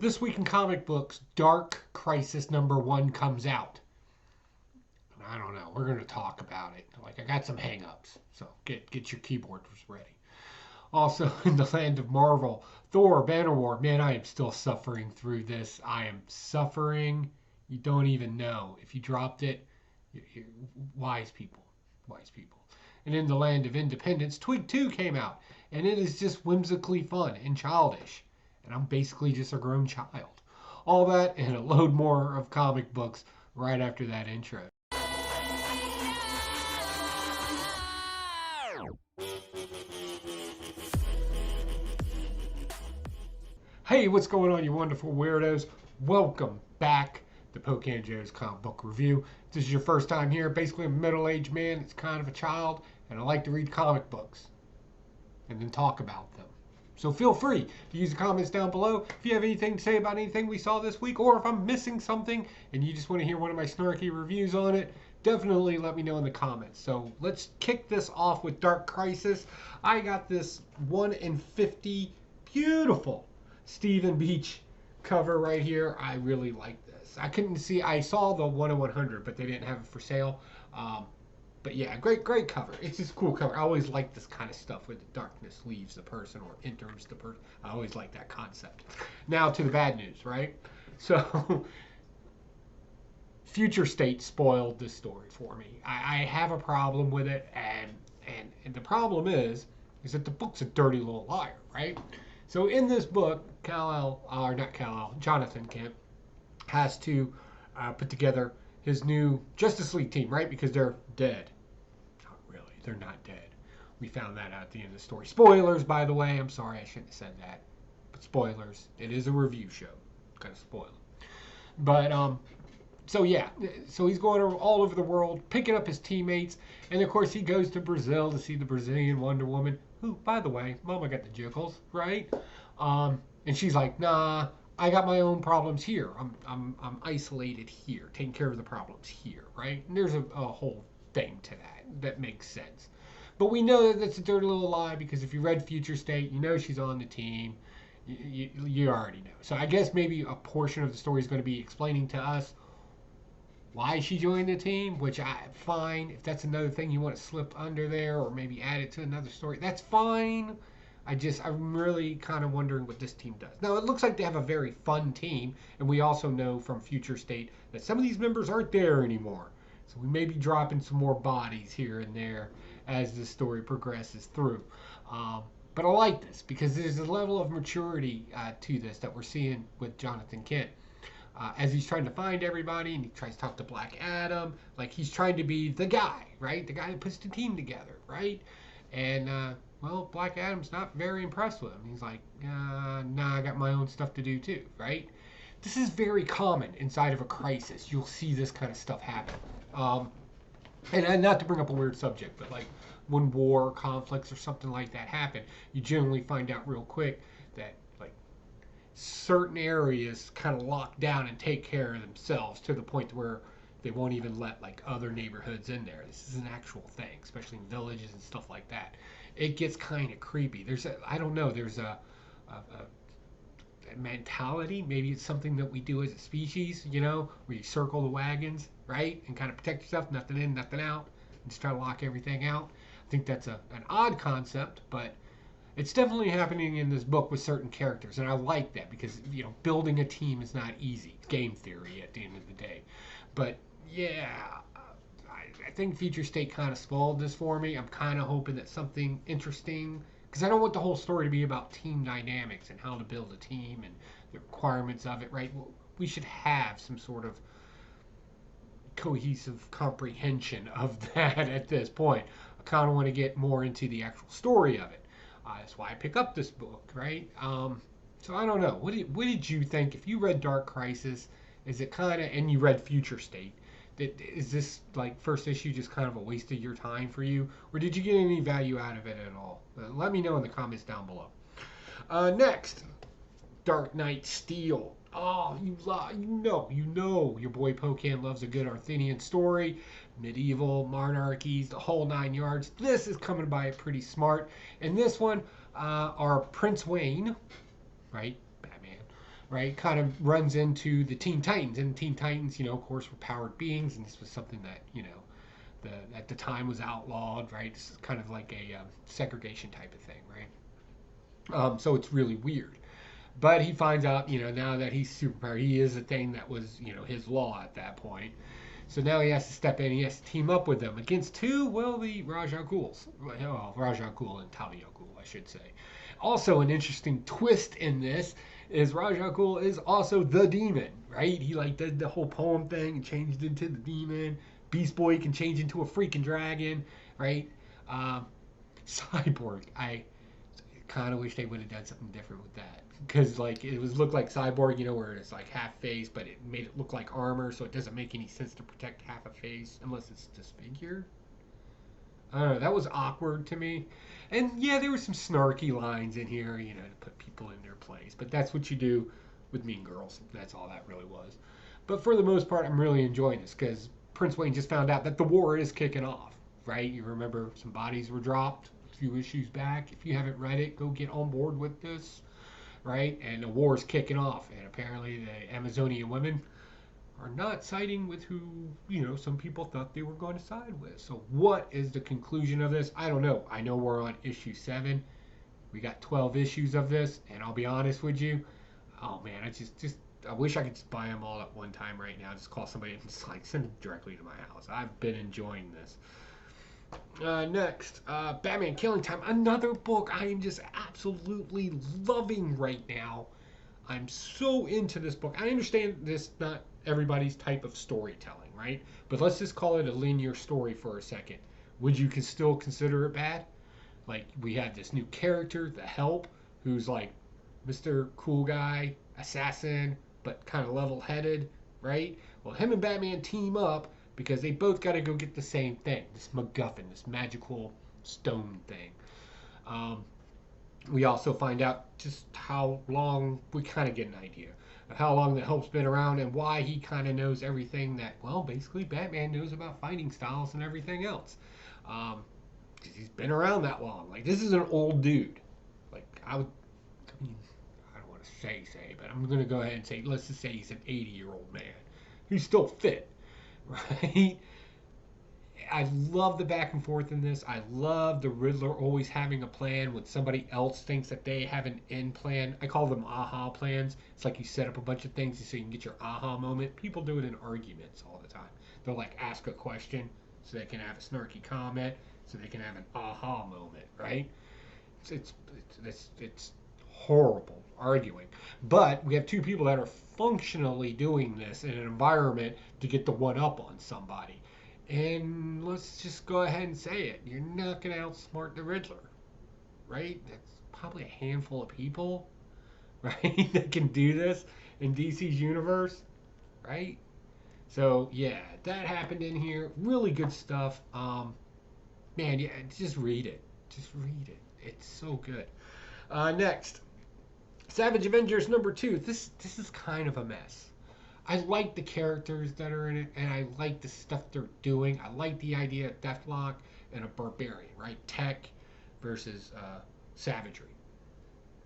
This week in comic books, Dark Crisis #1 comes out. And I don't know. We're going to talk about it. Like, I got some hangups, so get your keyboards ready. Also, in the land of Marvel, Thor, Banner War. Man, I am still suffering through this. I am suffering. You don't even know. If you dropped it, you wise people. Wise people. And in the land of Independence, Twig 2 came out. And it is just whimsically fun and childish. And I'm basically just a grown child. All that and a load more of comic books right after that intro. Hey, what's going on, you wonderful weirdos? Welcome back to Poke and Joe's Comic Book Review. If this is your first time here, basically I'm a middle-aged man that's kind of a child, and I like to read comic books and then talk about them. So feel free to use the comments down below if you have anything to say about anything we saw this week, or if I'm missing something and you just want to hear one of my snarky reviews on it, definitely let me know in the comments. So let's kick this off with Dark Crisis. I got this 1 in 50 beautiful Stephen Beach cover right here. I really like this. I saw the 1 in 100, but they didn't have it for sale. But yeah, great cover. It's just a cool cover. I always like this kind of stuff where the darkness leaves the person or enters the person. I always like that concept. Now to the bad news, right? So, Future State spoiled this story for me. I have a problem with it, and the problem is that the book's a dirty little liar, right? So in this book, Jonathan Kent has to put together his new Justice League team, right? Because they're dead. Not really. They're not dead. We found that out at the end of the story. Spoilers, by the way. I'm sorry I shouldn't have said that. But spoilers. It is a review show. Kind of spoil it. But, so yeah. So he's going all over the world, picking up his teammates. And, of course, he goes to Brazil to see the Brazilian Wonder Woman. Who, by the way, Mama got the jiggles, right? And she's like, nah, I got my own problems here. I'm isolated here, taking care of the problems here, right? And there's a whole thing to that makes sense. But we know that that's a dirty little lie because if you read Future State, you know she's on the team. You already know. So I guess maybe a portion of the story is going to be explaining to us why she joined the team, which fine. If that's another thing you want to slip under there or maybe add it to another story, that's fine. I'm really kind of wondering what this team does. Now, it looks like they have a very fun team, and we also know from Future State that some of these members aren't there anymore. So we may be dropping some more bodies here and there as the story progresses through. But I like this because there's a level of maturity to this that we're seeing with Jonathan Kent. As he's trying to find everybody and he tries to talk to Black Adam, like he's trying to be the guy, right? The guy that puts the team together, right? And, well, Black Adam's not very impressed with him. He's like, nah, I got my own stuff to do too, right? This is very common inside of a crisis. You'll see this kind of stuff happen. And not to bring up a weird subject, but like when war, conflicts, or something like that happen, you generally find out real quick that like certain areas kind of lock down and take care of themselves to the point where they won't even let like other neighborhoods in there. This is an actual thing, especially in villages and stuff like that. It gets kind of creepy. There's a mentality. Maybe it's something that we do as a species, where you circle the wagons, right, and kind of protect yourself, nothing in, nothing out, and just try to lock everything out. I think that's an odd concept, but it's definitely happening in this book with certain characters, and I like that because building a team is not easy. It's game theory at the end of the day, but yeah, I think Future State kind of spoiled this for me. I'm kind of hoping that something interesting, because I don't want the whole story to be about team dynamics and how to build a team and the requirements of it, right? We should have some sort of cohesive comprehension of that at this point. I kind of want to get more into the actual story of it. That's why I pick up this book, right? So I don't know. What did you think? If you read Dark Crisis, is it kind of, and you read Future State, is this like first issue just kind of a waste of your time for you, or did you get any value out of it at all? Let me know in the comments down below. Next, Dark Knight Steel. Oh, you know, your boy Pocan loves a good Arthurian story, medieval monarchies, the whole 9 yards. This is coming by pretty smart. And this one, our Prince Wayne, right, Batman, right, kind of runs into the Teen Titans. And Teen Titans, of course, were powered beings, and this was something that, at the time was outlawed, right? It's kind of like a segregation type of thing, right? So it's really weird. But he finds out, now that he's superpowered, he is a thing that was, his law at that point. So now he has to step in. He has to team up with them against two, well, the Ra's al Ghuls. Well, Ra's al Ghul and Talia al Ghul, I should say. Also, an interesting twist in this is Ra's al Ghul is also the demon, right? He did the whole poem thing and changed into the demon. Beast Boy can change into a freaking dragon, right? Cyborg, I kind of wish they would have done something different with that, because it was looked like Cyborg, where it's like half face, but it made it look like armor, so it doesn't make any sense to protect half a face unless it's disfigured. I don't know, that was awkward to me. And yeah, there were some snarky lines in here, to put people in their place, but that's what you do with Mean Girls. That's all that really was. But for the most part, I'm really enjoying this because Prince Wayne just found out that the war is kicking off, right? You remember some bodies were dropped a few issues back. If you haven't read it, go get on board with this, right? And the war is kicking off, and apparently the Amazonian women are not siding with who, some people thought they were going to side with. So what is the conclusion of this? I don't know. I know we're on issue 7. We got 12 issues of this, and I'll be honest with you, oh man, I wish I could just buy them all at one time right now. Just call somebody and just send them directly to my house. I've been enjoying this. Next, Batman Killing Time. Another book I am just absolutely loving right now. I'm so into this book. I understand this not everybody's type of storytelling, right? But let's just call it a linear story for a second. Would you still consider it bad? We have this new character, the Help, who's like Mr. Cool Guy, assassin, but kind of level-headed, right? Well, him and Batman team up because they both got to go get the same thing, this MacGuffin, this magical stone thing. We also find out just how long, we kind of get an idea of how long the Help's been around and why he kind of knows everything that, well, basically Batman knows about fighting styles and everything else. Because he's been around that long. This is an old dude. I don't want to say, but I'm going to go ahead and say, let's just say he's an 80-year-old man. He's still fit, right? I love the back and forth in this. I love the Riddler always having a plan when somebody else thinks that they have an end plan. I call them aha plans. It's like you set up a bunch of things so you can get your aha moment. People do it in arguments all the time. They'll ask a question so they can have a snarky comment, so they can have an aha moment, right? It's horrible arguing. But we have two people that are functionally doing this in an environment to get the one up on somebody. And let's just go ahead and say it. You're not going to outsmart the Riddler, right? That's probably a handful of people, right, that can do this in DC's universe, right? So, yeah, that happened in here. Really good stuff. Man, yeah, just read it. Just read it. It's so good. Next, Savage Avengers #2. This is kind of a mess. I like the characters that are in it, and I like the stuff they're doing. I like the idea of Deathlock and a barbarian, right? Tech versus savagery.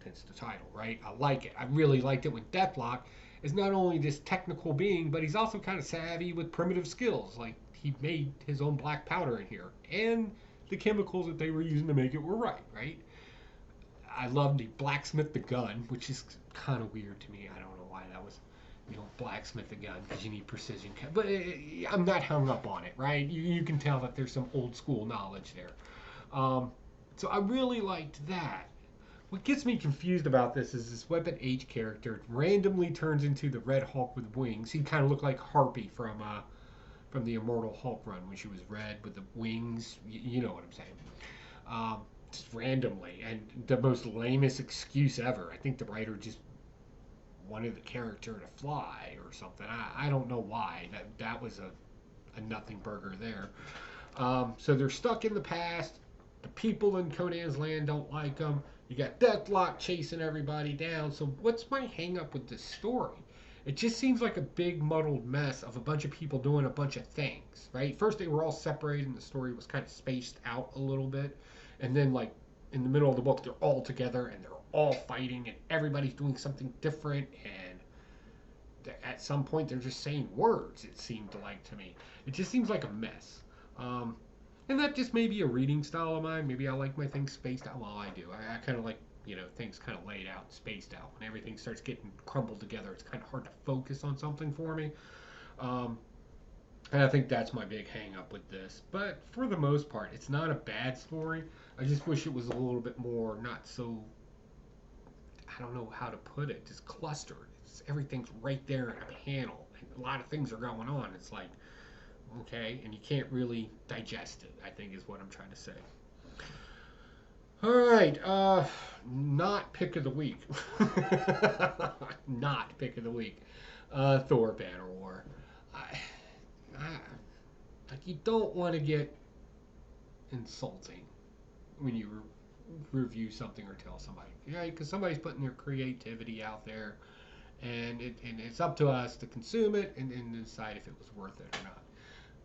Hence the title, right? I like it. I really liked it when Deathlock is not only this technical being, but he's also kind of savvy with primitive skills. He made his own black powder in here, and the chemicals that they were using to make it were right? I love the blacksmith the gun, which is kind of weird to me. I don't know why that was, blacksmith a gun because you need precision. But I'm not hung up on it, right? You can tell that there's some old school knowledge there. So I really liked that. What gets me confused about this is this Weapon H character randomly turns into the Red Hulk with wings. He kind of looked like Harpy from the Immortal Hulk run when she was red with the wings. You know what I'm saying. Just randomly, and the most lamest excuse ever. I think the writer just wanted the character to fly or something. I don't know why. That was a nothing burger there. So they're stuck in the past. The people in Conan's land don't like them. You got Deathlock chasing everybody down. So what's my hang up with this story? It just seems like a big muddled mess of a bunch of people doing a bunch of things, right? First they were all separated and the story was kind of spaced out a little bit. And then, in the middle of the book, they're all together and they're all fighting and everybody's doing something different. And at some point they're just saying words. It seemed like to me. It just seems like a mess. Um, and that just may be a reading style of mine. Maybe I like my things spaced out. Well, I do. I kind of like things kind of laid out, spaced out. When everything starts getting crumbled together, it's kind of hard to focus on something for me. Um, and I think that's my big hang up with this. But for the most part, it's not a bad story. I just wish it was a little bit more, not so, I don't know how to put it, just clustered. Everything's right there in a panel. And a lot of things are going on. It's like, okay, and you can't really digest it, I think is what I'm trying to say. All right, not pick of the week. Not pick of the week. Thor Banner War. I, I, like, you don't want to get insulting when you review something or tell somebody, right? Because somebody's putting their creativity out there, and it's up to us to consume it and decide if it was worth it or not.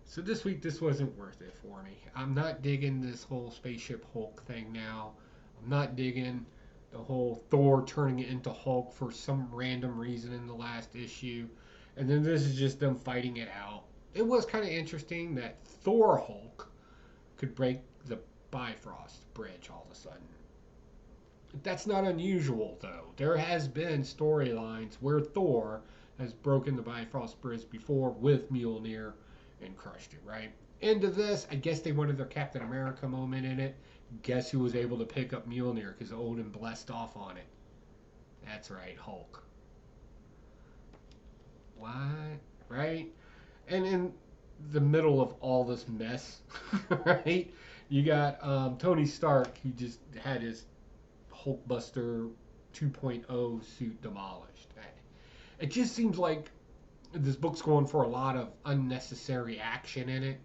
So this week, this wasn't worth it for me. I'm not digging this whole spaceship Hulk thing now. I'm not digging the whole Thor turning it into Hulk for some random reason in the last issue. And then this is just them fighting it out. It was kind of interesting that Thor Hulk could break the Bifrost Bridge all of a sudden. That's not unusual, though. There has been storylines where Thor has broken the Bifrost Bridge before with Mjolnir and crushed it, right? Into this, I guess they wanted their Captain America moment in it. Guess who was able to pick up Mjolnir because Odin blessed off on it? That's right, Hulk. What? Right? And in the middle of all this mess, right? You got Tony Stark, who just had his Hulkbuster 2.0 suit demolished. It just seems like this book's going for a lot of unnecessary action in it,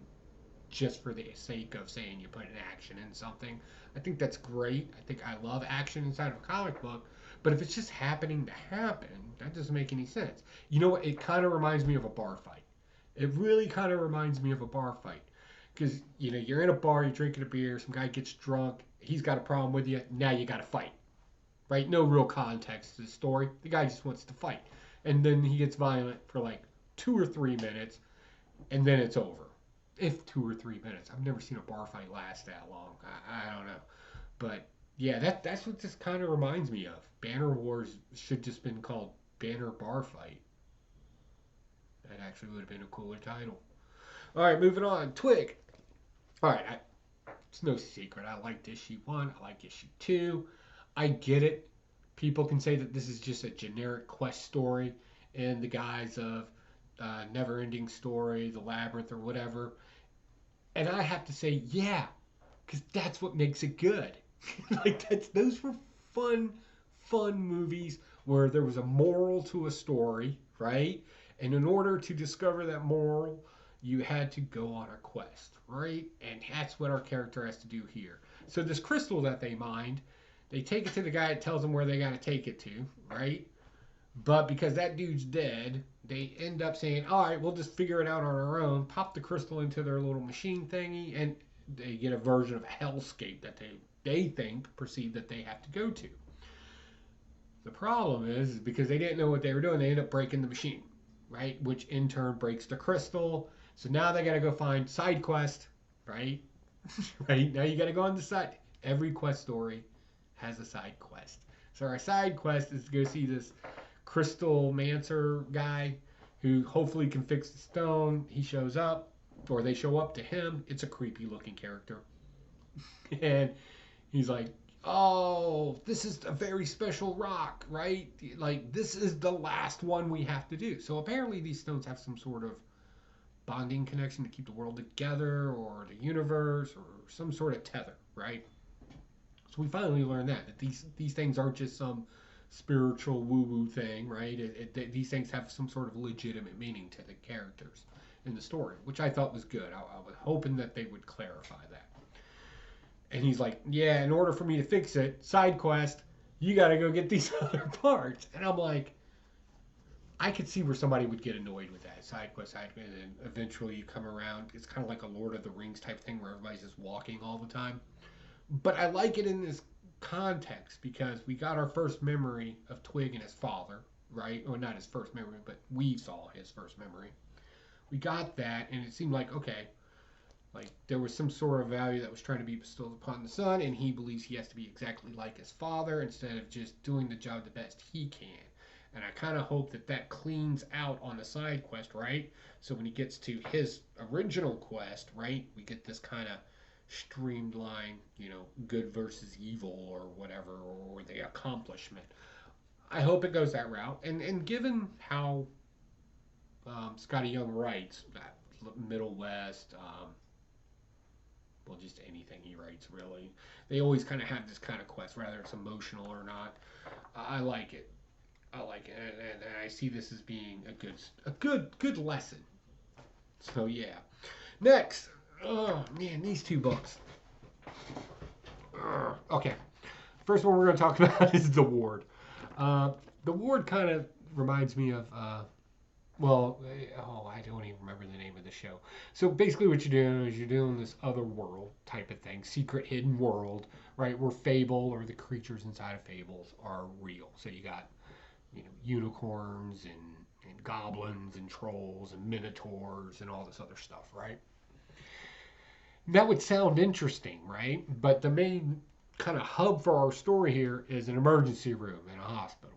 just for the sake of saying you put an action in something. I think that's great. I think I love action inside of a comic book, but if it's just happening to happen, that doesn't make any sense. You know what? It kind of reminds me of a bar fight. It really kind of reminds me of a bar fight. Because, you're in a bar, you're drinking a beer, some guy gets drunk, he's got a problem with you, now you got to fight. Right? No real context to the story. The guy just wants to fight. And then he gets violent for like 2 or 3 minutes, and then it's over. If 2 or 3 minutes. I've never seen a bar fight last that long. I don't know. But, yeah, that's what this kind of reminds me of. Banner Wars should just been called Banner Bar Fight. That actually would have been a cooler title. All right, moving on. Twig. All right, it's no secret. I liked issue 1. I like issue 2. I get it. People can say that this is just a generic quest story in the guise of Never-Ending Story, The Labyrinth, or whatever. And I have to say, yeah, because that's what makes it good. Those were fun movies where there was a moral to a story, right? And in order to discover that moral, you had to go on a quest, right? And that's what our character has to do here. So this crystal that they mined, they take it to the guy that tells them where they got to take it to, right? But because that dude's dead, they end up saying, all right, we'll just figure it out on our own, pop the crystal into their little machine thingy, and they get a version of a hellscape that they perceive that they have to go to. The problem is because they didn't know what they were doing, they end up breaking the machine, right? Which in turn breaks the crystal. So now they got to go find side quest, right? Right? Now you got to go on the side. Every quest story has a side quest. So our side quest is to go see this crystal mancer guy who hopefully can fix the stone. He shows up, or they show up to him. It's a creepy looking character. And he's like, oh, this is a very special rock, right? Like, this is the last one we have to do. So apparently these stones have some sort of bonding connection to keep the world together, or the universe, or some sort of tether, right? So we finally learned that these things aren't just some spiritual woo-woo thing, right? These things have some sort of legitimate meaning to the characters in the story, which I thought was good. I was hoping that they would clarify that. And he's like, yeah, in order for me to fix it, side quest, you got to go get these other parts. And I'm like, I could see where somebody would get annoyed with that. Side quest, and then eventually you come around. It's kind of like a Lord of the Rings type thing where everybody's just walking all the time. But I like it in this context because we got our first memory of Twig and his father, right? Or not his first memory, but we saw his first memory. We got that, and it seemed like, okay, like there was some sort of value that was trying to be bestowed upon the son, and he believes he has to be exactly like his father instead of just doing the job the best he can. And I kind of hope that that cleans out on the side quest, right? So when he gets to his original quest, right, we get this kind of streamlined, good versus evil or whatever, or the accomplishment. I hope it goes that route. And given how Scotty Young writes, that Middle West, well, just anything he writes, really. They always kind of have this kind of quest, whether it's emotional or not. I like it. I like it, and I see this as being a good lesson. So yeah. Next, oh man, these two books. Okay, first one we're going to talk about is The Ward. The Ward kind of reminds me of well, I don't even remember the name of the show. So basically, what you're doing is you're doing this other world type of thing, secret hidden world, right? Where Fable or the creatures inside of Fables are real. So you got, unicorns and goblins and trolls and minotaurs and all this other stuff, right? That would sound interesting, right? But the main kind of hub for our story here is an emergency room in a hospital.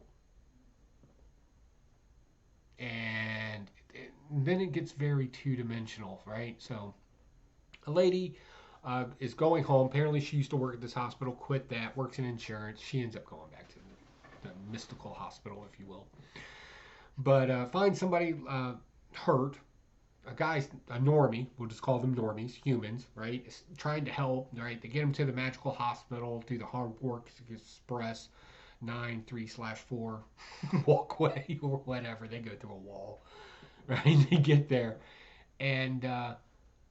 And then it gets very two-dimensional, right? So a lady is going home. Apparently, she used to work at this hospital, quit that, works in insurance. She ends up going back to the mystical hospital, if you will. But finds somebody hurt. A normie, we'll just call them normies, humans, right? Is trying to help, right? They get him to the magical hospital through the Hard Work Express 9-3/4 walkway or whatever. They go through a wall, right? They get there, and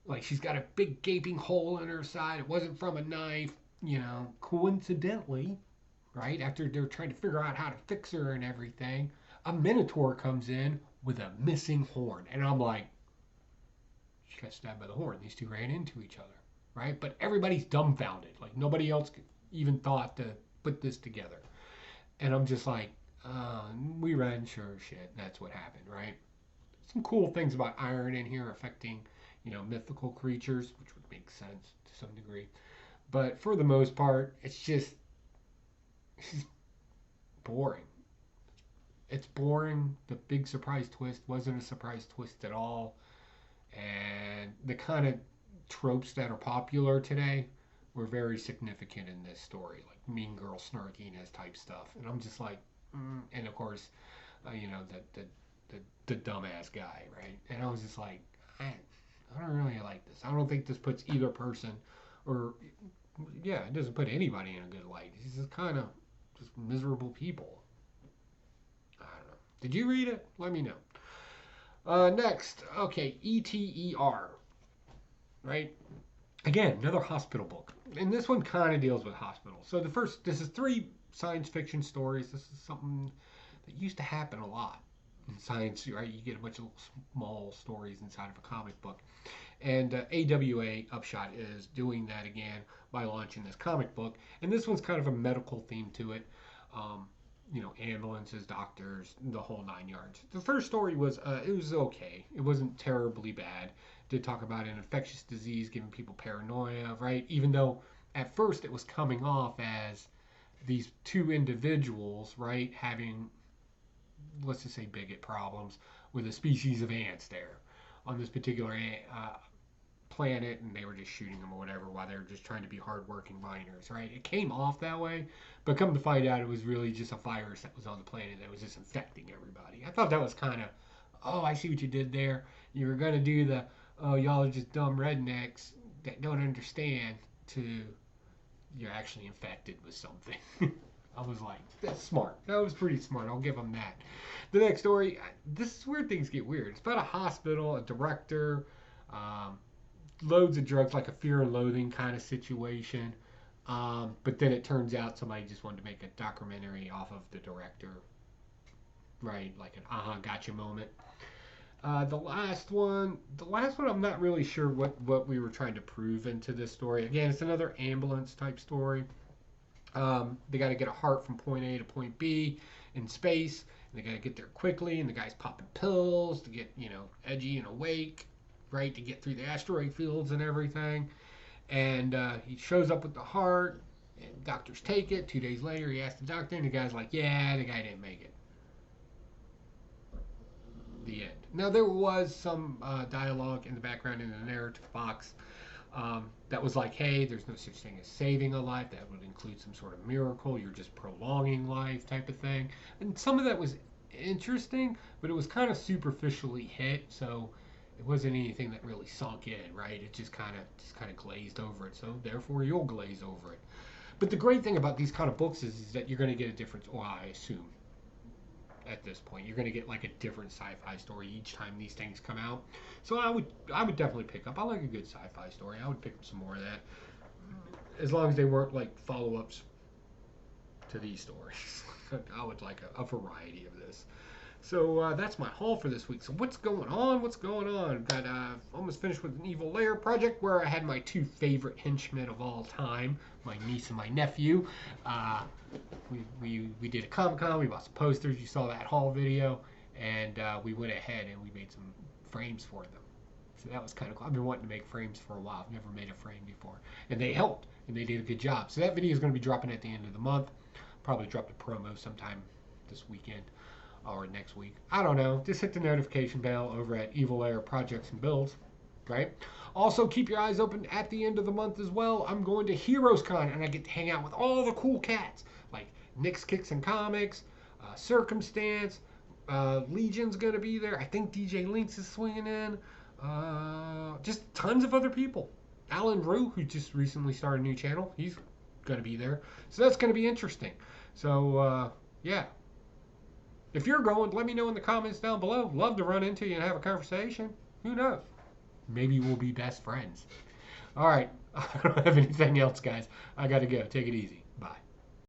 like she's got a big gaping hole in her side. It wasn't from a knife, coincidentally, right? After they're trying to figure out how to fix her and everything, a minotaur comes in with a missing horn, and I'm like, she got stabbed by the horn. These two ran into each other, right? But everybody's dumbfounded. Like nobody else even thought to put this together. And I'm just like, we ran, sure shit. That's what happened, right? Some cool things about iron in here affecting, mythical creatures, which would make sense to some degree. But for the most part, it's just boring. It's boring. The big surprise twist wasn't a surprise twist at all. And the kind of tropes that are popular today were very significant in this story, like mean girl snarkiness type stuff. And I'm just like, and of course, the dumbass guy, right? And I was just like, I don't really like this. I don't think this puts either person, or yeah, it doesn't put anybody in a good light. It's just kind of just miserable people. I don't know. Did you read it? Let me know. Next, okay, ETER, right? Again, another hospital book. And this one kind of deals with hospitals. So this is 3 science fiction stories. This is something that used to happen a lot in science, right? You get a bunch of small stories inside of a comic book. And AWA Upshot is doing that again by launching this comic book. And this one's kind of a medical theme to it. Ambulances, doctors, the whole 9 yards. The first story was, it was okay. It wasn't terribly bad. Did talk about an infectious disease giving people paranoia, right? Even though at first it was coming off as these 2 individuals, right, having, let's just say, bigot problems with a species of ants there on this particular planet, and they were just shooting them or whatever while they were just trying to be hardworking miners, right? It came off that way, but come to find out, it was really just a virus that was on the planet that was just infecting everybody. I thought that was kind of, oh, I see what you did there. You were going to do the, oh, y'all are just dumb rednecks that don't understand, to you're actually infected with something. I was like, that's smart. That was pretty smart. I'll give them that. The next story, this is where things get weird. It's about a hospital, a director, loads of drugs, like a fear and loathing kind of situation. But then it turns out somebody just wanted to make a documentary off of the director, right? Like an gotcha moment. The last one, I'm not really sure what we were trying to prove into this story. Again, it's another ambulance type story. They got to get a heart from point A to point B in space, And they got to get there quickly, and the guy's popping pills to get, you know, edgy and awake, right, to get through the asteroid fields and everything. And he shows up with the heart, and doctors take it. 2 days later, he asks the doctor, and the guy's like, yeah, the guy didn't make it. The end. Now, there was some dialogue in the background in the narrative box that was like, hey, there's no such thing as saving a life. That would include some sort of miracle. You're just prolonging life type of thing. And some of that was interesting, but it was kind of superficially hit. So it wasn't anything that really sunk in, right? It just kind of glazed over it. So therefore, you'll glaze over it. But the great thing about these kind of books is that you're going to get a different, well, I assume, at this point. You're going to get like a different sci-fi story each time these things come out. So I would definitely pick up. I like a good sci-fi story. I would pick up some more of that, as long as they weren't like follow-ups to these stories. I would like a variety of this. So that's my haul for this week. So what's going on? What's going on? Got almost finished with an Evil Lair project where I had my two favorite henchmen of all time, my niece and my nephew. We did a Comic-Con. We bought some posters. You saw that haul video, and we went ahead and we made some frames for them. So that was kind of cool. I've been wanting to make frames for a while. I've never made a frame before, and they helped, and they did a good job. So that video is going to be dropping at the end of the month. Probably drop the promo sometime this weekend or next week. I don't know. Just hit the notification bell over at Evil Lair Projects and Builds, right? Also, keep your eyes open at the end of the month as well. I'm going to Heroes Con, and I get to hang out with all the cool cats, like Nick's Kicks and Comics, Circumstance, Legion's going to be there. I think DJ Lynx is swinging in. Just tons of other people. Alan Rue, who just recently started a new channel, he's going to be there. So that's going to be interesting. So, yeah. If you're going, let me know in the comments down below. Love to run into you and have a conversation. Who knows? Maybe we'll be best friends. All right. I don't have anything else, guys. I got to go. Take it easy. Bye.